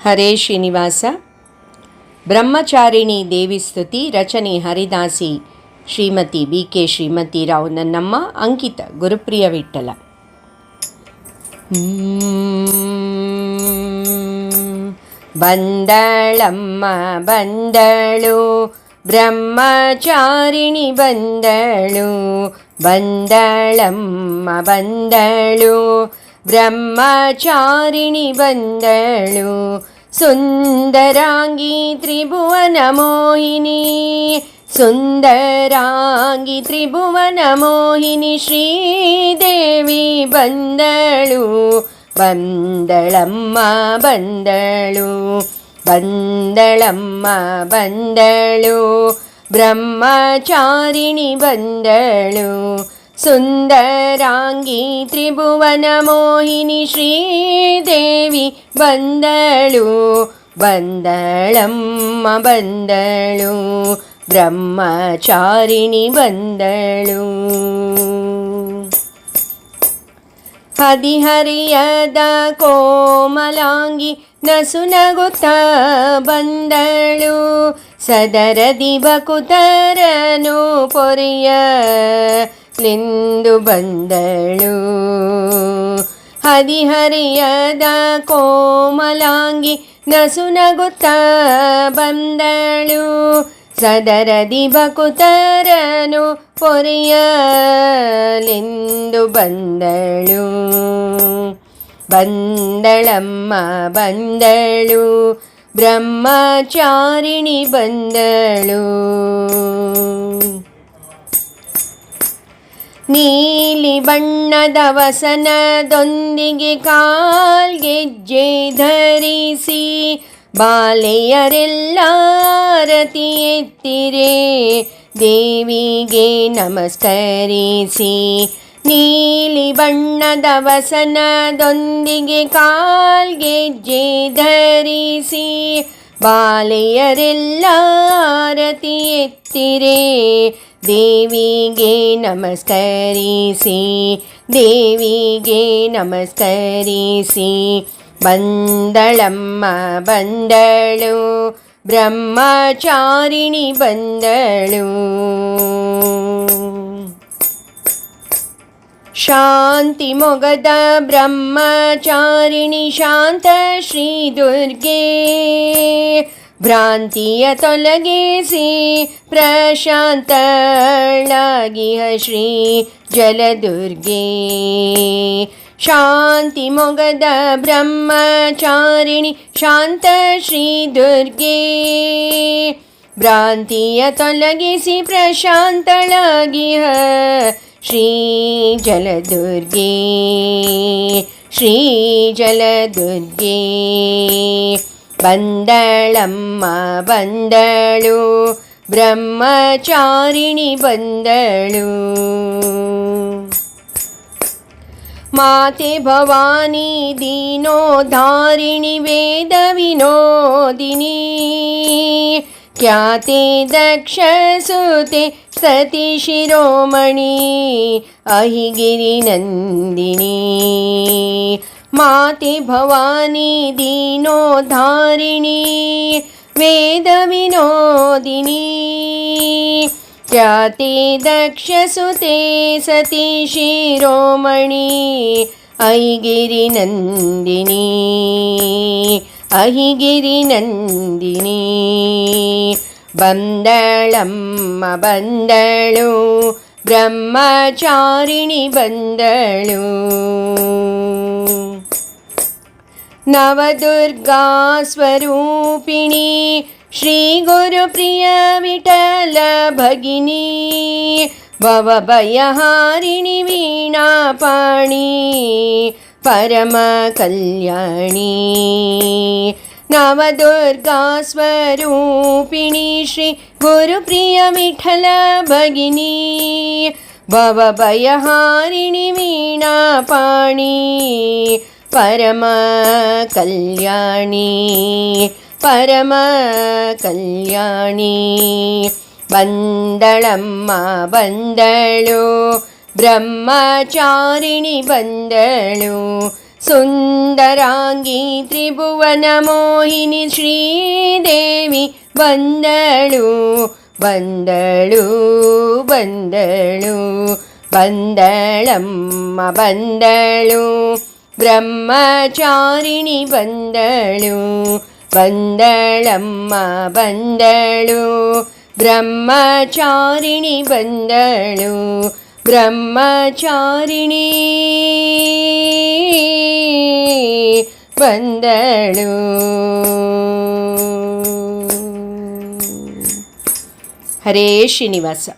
ಹರೇ ಶ್ರೀನಿವಾಸ. ಬ್ರಹ್ಮಚಾರಿಣಿ ದೇವಿ ಸ್ತುತಿ ರಚನೆ ಹರಿದಾಸಿ ಶ್ರೀಮತಿ BK ಶ್ರೀಮತಿ ರಾವ್ ನನ್ನಮ್ಮ. ಅಂಕಿತ ಗುರುಪ್ರಿಯ ವಿಠ್ಠಲ. ಬಂದಳಮ್ಮ ಬಂದಳು ಬ್ರಹ್ಮಚಾರಿಣಿ ಬಂದಳು, ಬಂದಳಮ್ಮ ಬಂದಳು ಬ್ರಹ್ಮಚಾರಿಣಿ ಬಂದಳು, ಸುಂದರಾಂಗಿ ತ್ರಿಭುವನ ಮೋಹಿನಿ, ಸುಂದರಾಂಗಿ ತ್ರಿಭುವನ ಮೋಹಿನಿ ಶ್ರೀದೇವಿ ಬಂದಳು, ಬಂದಳಮ್ಮ ಬಂದಳು, ಬಂದಳಮ್ಮ ಬಂದಳು ಬ್ರಹ್ಮಚಾರಿಣಿ ಬಂದಳು, ಸುಂದರಾಂಗಿ ತ್ರಿಭುವನ ಮೋಹಿನಿ ಶ್ರೀದೇವಿ ಬಂದಳು, ಬಂದಳಮ್ಮ ಬಂದಳು ಬ್ರಹ್ಮಚಾರಿಣಿ ಬಂದಳು. ಹದಿಹರಿಯದ ಕೋಮಲಾಂಗಿ ನಸುನಗುತ್ತ ಬಂದಳು, ಸದರದಿ ಬಕುತರನು ಪೊರೆಯಲೆಂದು ಬಂದಳು. ಹದಿಹರಿಯದ ಕೋಮಲಾಂಗಿ ನಸುನಗುತ್ತ ಬಂದಳು, ಸದರದಿ ಬಕುತರನು ಪೊರೆಯಲೆಂದು ಬಂದಳು, ಬಂದಳಮ್ಮ ಬಂದಳು ಬ್ರಹ್ಮಚಾರಿಣಿ ಬಂದಳು. ನೀಲಿ ಬಣ್ಣದ ವಸನದೊಂದಿಗೆ ಕಾಲ್ಗೆಜ್ಜೆ ಧರಿಸಿ ಬಾಲೆಯರೆಲ್ಲಾರತಿ ಎತ್ತಿರೆ ದೇವಿಗೆ ನಮಸ್ಕರಿಸಿ, ನೀಲಿ ಬಣ್ಣದ ವಸನದೊಂದಿಗೆ ಕಾಲ್ಗೆಜ್ಜೆ ಧರಿಸಿ ಬಾಲೆಯರೆಲ್ಲಾರತಿ ಎತ್ತಿರೆ ದೇವಿಗೆ ನಮಸ್ಕರಿಸಿ, ದೇವಿಗೆ ನಮಸ್ಕರಿಸಿ, ಬಂದಳಮ್ಮ ಬಂದಳು ಬ್ರಹ್ಮಚಾರಿಣಿ ಬಂದಳು. ಶಾಂತಿ ಮೊಗದ ಬ್ರಹ್ಮಚಾರಿಣಿ ಶಾಂತ ಶ್ರೀ ದುರ್ಗೆ, ಭ್ರಾಂತಿಯ ತೊಲಗಿಸಿ ಪ್ರಶಾಂತಳಾಗಿಹ ಶ್ರೀ ಜಲದುರ್ಗೆ. ಶಾಂತಿ ಮೊಗದ ಬ್ರಹ್ಮಚಾರಿಣಿ ಶಾಂತ ಶ್ರೀ ದುರ್ಗೆ, ಭ್ರಾಂತಿಯ ತೊಲಗಿಸಿ ಪ್ರಶಾಂತಳಾಗಿಹ ಶ್ರೀ ಜಲದುರ್ಗೆ, ಶ್ರೀ ಜಲದುರ್ಗೆ. ಬಂದಳಮ್ಮ ಬಂದಳು ಬ್ರಹ್ಮಚಾರಿಣಿ ಬಂದಳು. ಮಾತೆ ಭವಾನಿ ದೀನೋದ್ಧಾರಿಣಿ ವೇದ ವಿನೋದಿನಿ, ಖ್ಯಾತೆ ದಕ್ಷ ಸುತೆ ಸತಿ ಶಿರೋಮಣಿ ಅಹಿಗಿರಿ ನಂದಿನಿ. ಮಾತೆ ಭವಾನಿ ದೀನೋದ್ಧಾರಿಣಿ ವೇದ ವಿನೋದಿನಿ, ಖ್ಯಾತೆ ದಕ್ಷ ಸುತೆ ಸತಿ ಶಿರೋಮಣಿ ಅಹಿಗಿರಿ ನಂದಿನಿ, ಅಹಿಗಿರಿ ನಂದಿನಿ. ಬಂದಳಮ್ಮ ಬಂದಳು ಬ್ರಹ್ಮಚಾರಿಣಿ ಬಂದಳು. ನವದುರ್ಗಾ ಸ್ವರೂಪಿಣಿ ಶ್ರೀ ಗುರುಪ್ರಿಯ ವಿಠಲ ಭಗಿನಿ, ಭವಭಯಹಾರಿಣಿ ವೀಣಾಪಾಣಿ ಪರಮ ಕಲ್ಯಾಣಿ. ನವದುರ್ಗಾ ಸ್ವರೂಪಿಣಿ ಶ್ರೀ ಗುರುಪ್ರಿಯ ವಿಠಲ ಭಗಿನಿ, ಭವಭಯಹಾರಿಣಿ ವೀಣಾಪಾಣಿ ಪರಮ ಕಲ್ಯಾಣಿ, ಪರಮ ಕಲ್ಯಾಣಿ. ಬಂದಳಮ್ಮ ಬಂದಳು ಬ್ರಹ್ಮಚಾರಿಣಿ ಬಂದಳು, ಸುಂದರಾಂಗಿ ತ್ರಿಭುವನ ಮೋಹಿನಿ ಶ್ರೀದೇವಿ ಬಂದಳು ಬಂದಳು ಬಂದಳು ಬಂದಳಮ್ಮ ಬಂದಳು ಬ್ರಹ್ಮಚಾರಿಣಿ ಬಂದಳು ಬಂದಳಮ್ಮ ಬಂದಳು ಬ್ರಹ್ಮಚಾರಿಣಿ ಬಂದಳು ಬ್ರಹ್ಮಚಾರಿಣಿ ಬಂದಳು. ಹರೇ ಶ್ರೀನಿವಾಸ.